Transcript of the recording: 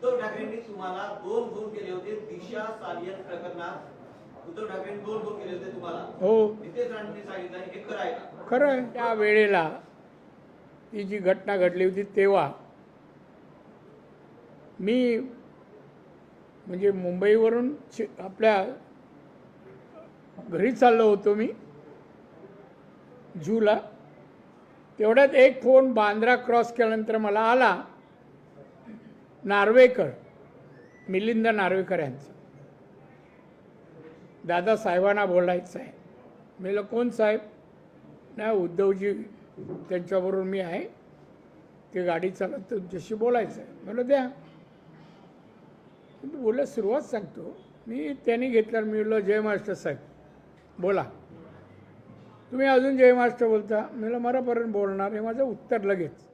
उद्धव ठाकरेंनी तुम्हाला 2 फोन केले होते दिशा सालियन प्रकरणात. उद्धव ठाकरेंनी 2 फोन केले होते तुम्हाला. हो, नितेश राणेंनी सांगितलं हे खरं आहे का? खरं आहे. त्या वेळेला ती जी घटना घडली होती तेव्हा मी म्हणजे मुंबईवरून आपल्या घरी चाललो होतो मी जूला. तेवढ्यात एक फोन बांद्रा क्रॉस केल्यानंतर मला आला, नार्वेकर, मिलिंद नार्वेकर यांचा. दादासाहेबांना बोलायचं आहे. मी म्हटलं कोण साहेब? नाही उद्धवजी त्यांच्याबरोबर मी आहे, ते गाडी चालत तुमच्याशी बोलायचं आहे. म्हटलं द्या. बोलायला सुरुवात सांगतो मी. त्यांनी घेतल्यावर मी म्हटलं जय महाराष्ट्र साहेब बोला. तुम्ही अजून जय महाराष्ट्र बोलता? मी म्हटलं मरापर्यंत बोलणार हे माझं उत्तर लगेच.